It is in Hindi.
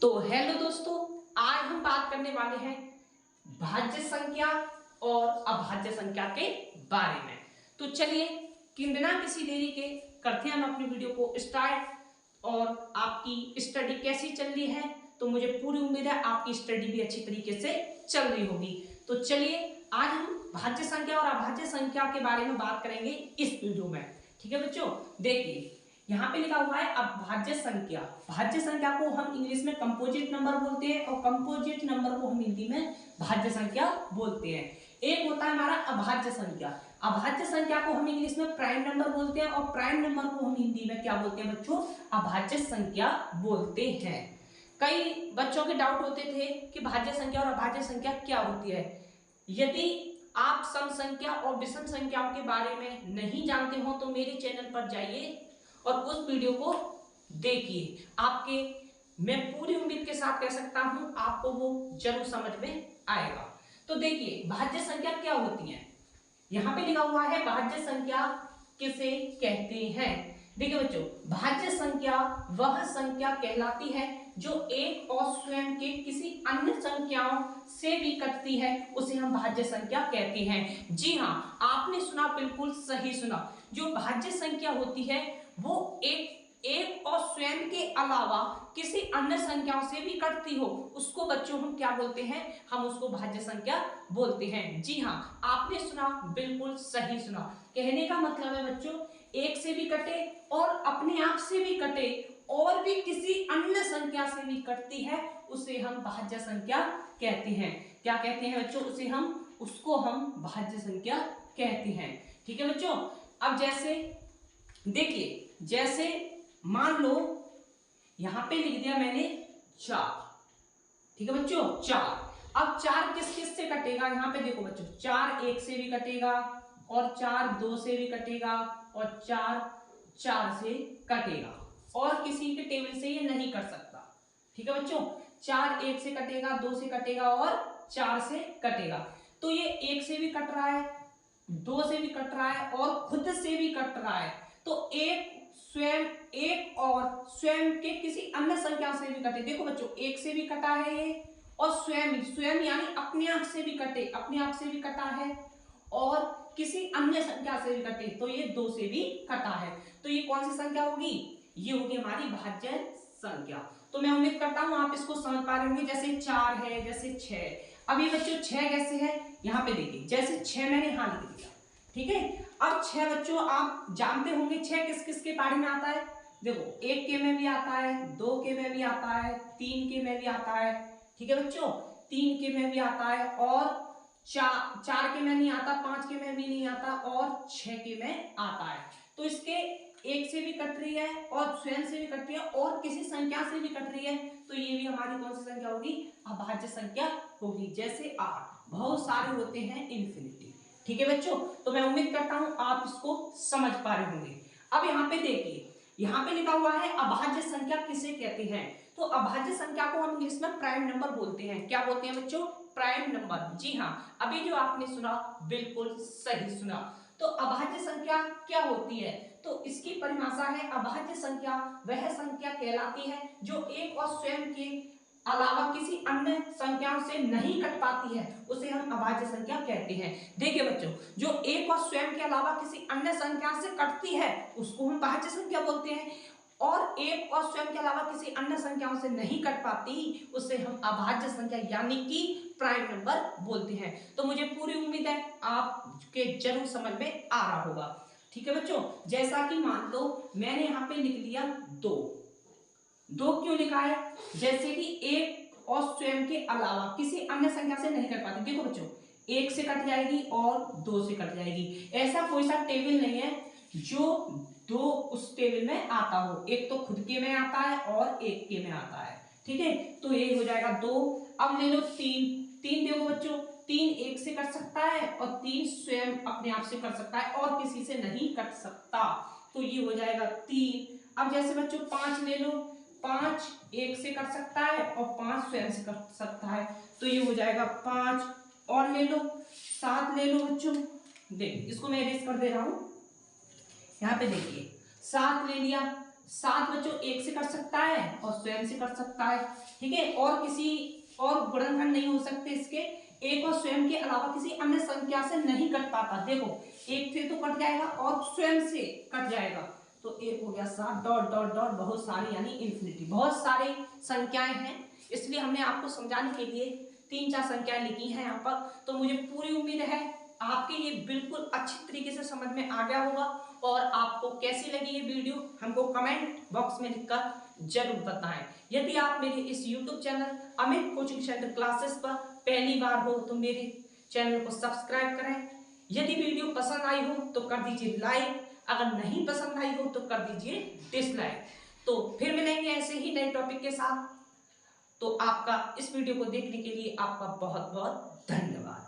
तो हेलो दोस्तों, आज हम बात करने वाले हैं भाज्य संख्या और अभाज्य संख्या के बारे में। तो चलिए बिना किसी देरी के करते हैं हम अपनी वीडियो को स्टार्ट। और आपकी स्टडी कैसी चल रही है, तो मुझे पूरी उम्मीद है आपकी स्टडी भी अच्छी तरीके से चल रही होगी। तो चलिए आज हम भाज्य संख्या और अभाज्य संख्या के बारे में बात करेंगे इस वीडियो में। ठीक है बच्चों, देखिए यहाँ पे लिखा हुआ है अभाज्य संख्या। भाज्य संख्या को हम इंग्लिश में कंपोजिट नंबर बोलते हैं और कंपोजिट नंबर को हम हिंदी में भाज्य संख्या बोलते हैं। एक होता है हमारा अभाज्य संख्या। अभाज्य संख्या को हम इंग्लिश में प्राइम नंबर बोलते हैं और प्राइम नंबर को हम हिंदी में क्या बोलते हैं बच्चों, अभाज्य संख्या बोलते हैं। कई बच्चों के डाउट होते थे कि भाज्य संख्या और अभाज्य संख्या क्या होती है। यदि आप सम संख्या और विषम संख्याओं के बारे में नहीं जानते हो तो मेरे चैनल पर जाइए और उस वीडियो को देखिए। आपके मैं पूरी उम्मीद के साथ कह सकता हूं आपको वो जरूर समझ में आएगा। तो देखिए भाज्य संख्या क्या होती है, यहां पे लिखा हुआ है भाज्य संख्या किसे कहते हैं। देखिए बच्चों, भाज्य संख्या वह संख्या कहलाती है जो एक और स्वयं के किसी अन्य संख्याओं से भी कटती है, उसे हम भाज्य संख्या कहते हैं। जी हाँ, आपने सुना, बिल्कुल सही सुना। जो भाज्य संख्या होती है वो एक और स्वयं के अलावा किसी अन्य संख्याओं से भी कटती हो, उसको बच्चों हम क्या बोलते हैं, हम उसको भाज्य संख्या बोलते हैं। जी हाँ, आपने सुना, बिल्कुल सही सुना। कहने का मतलब है बच्चों, एक से भी कटे और अपने आप से भी कटे और भी किसी अन्य संख्या से भी कटती है, उसे हम भाज्य संख्या कहते हैं। क्या कहते हैं बच्चों, उसको हम भाज्य संख्या कहते हैं। ठीक है बच्चों, अब जैसे देखिए, जैसे मान लो यहां पे लिख दिया मैंने 4। ठीक है बच्चों, 4। अब 4 किस किस से कटेगा, यहां पे देखो बच्चों, 4 1 से भी कटेगा और 4 2 से भी कटेगा और 4 4 से कटेगा और किसी के टेबल से ये नहीं कट सकता। ठीक है बच्चों, 4 1 से कटेगा, 2 से कटेगा और 4 से कटेगा। तो ये 1 से भी कट रहा है, 2 से भी कट रहा है और खुद से भी कट रहा है। तो एक और स्वयं के किसी अन्य संख्या से भी कटे। देखो बच्चों, 1 से भी कटा है ये और स्वयं यानी अपने आप से भी कटे, अपने आप से भी कटा है और किसी अन्य संख्या से भी कटे, तो ये 2 से भी कटा है। तो ये कौन सी संख्या होगी, ये होगी हमारी भाज्य संख्या। तो मैं उम्मीद करता हूं आप इसको समझ पा रहे होंगे। जैसे 4 है, जैसे 6। अब ये बच्चों 6 कैसे है, यहां पे देखिए, जैसे 6 मैंने यहां लिख दिया। ठीक है, अब 6 बच्चों आप जानते होंगे 6 किस किस के बारे में आता है। देखो, 1 के में भी आता है, 2 के में भी आता है, 3 के में भी आता है। ठीक है बच्चों, 3 के में भी आता है और 4 के में नहीं आता, 5 के में भी नहीं आता और 6 के में आता है। तो इसके 1 से भी कट रही है और स्वयं से भी कट रही है और किसी संख्या से भी कट रही है, तो ये भी हमारी कौन सी संख्या होगी, अभाज्य संख्या होगी। जैसे 8, बहुत सारे होते हैं इन्फिनिटी। ठीक है बच्चों, तो मैं उम्मीद करता हूं आप इसको समझ पा रहे होंगे। अब यहाँ पे देखिए, यहाँ पे लिखा हुआ है अभाज्य संख्या किसे कहते हैं। तो अभाज्य संख्या को हम इंग्लिश में प्राइम नंबर बोलते हैं। क्या बोलते हैं बच्चों, प्राइम नंबर। जी हाँ, अभी जो आपने सुना बिल्कुल सही सुना। तो अभाज्य संख्या क्या होती है, तो इसकी परिभाषा है, अभाज्य संख्या वह संख्या कहलाती है जो एक और स्वयं के अलावा किसी अन्य संख्याओं से नहीं कट पाती है, उसे हम अभाज्य संख्या कहते हैं। देखिए बच्चों, जो एक और स्वयं के अलावा किसी अन्य संख्या से कटती है उसको हम भाज्य संख्या बोलते हैं, और एक और स्वयं के अलावा किसी अन्य संख्याओं से नहीं कट पाती उसे हम अभाज्य संख्या यानी कि प्राइम नंबर बोलते हैं। तो मुझे पूरी उम्मीद है आपके जरूर समझ में आ रहा होगा। ठीक है बच्चों, जैसा कि मान लो मैंने यहाँ पे लिख लिया 2 क्यों लिखा है, जैसे कि एक और स्वयं के अलावा किसी अन्य संख्या से नहीं कट पाती। देखो बच्चों, 1 से कट जाएगी और 2 से कट जाएगी। ऐसा कोई सा टेबल नहीं है जो 2 उस टेबल में आता हो, एक तो खुद के में आता है और एक के में आता है। ठीक है, तो ये हो जाएगा 2। अब ले लो 3 देखो बच्चों, 3 1 से कट सकता है और 3 स्वयं अपने आप से कट सकता है और किसी से नहीं कट सकता, तो ये हो जाएगा 3। अब जैसे बच्चों 5 ले लो, 5 1 से कट सकता है और 5 स्वयं से कट सकता है, तो ये हो जाएगा 5। और ले लो 7 ले लो बच्चों, देखिए इसको मैं इरेज कर दे रहा हूं। यहाँ पे देखिए 7 ले लिया, 7 बच्चों एक से कर सकता है और स्वयं से कर सकता है, ठीक है। और किसी और गुणनखंड नहीं हो सकते इसके, एक और स्वयं के अलावा किसी अन्य संख्या से नहीं कट पाता। देखो एक से तो कट जाएगा और स्वयं से कट जाएगा, तो एक हो गया 7 डॉट डॉट डॉट बहुत सारी यानी इन्फिनिटी, बहुत सारी संख्याएं हैं, इसलिए हमने आपको समझाने के लिए 3-4 संख्याएं लिखी हैं यहाँ पर। तो मुझे पूरी उम्मीद है आपके ये बिल्कुल अच्छी तरीके से समझ में आ गया होगा। और आपको कैसी लगी ये वीडियो हमको कमेंट बॉक्स में लिखकर जरूर बताएं। यदि आप मेरे इस YouTube channel Amit coaching centre classes पर पहली बार हो तो मेरे चैनल को सब्सक्राइब करें। यदि वीडियो पसंद आई हो तो कर दीजिए लाइक, अगर नहीं पसंद आई हो तो कर दीजिए डिसलाइक। तो फिर मिलेंगे ऐसे ही नए टॉपिक के साथ। तो आपका इस वीडियो को देखने के लिए आपका बहुत बहुत धन्यवाद।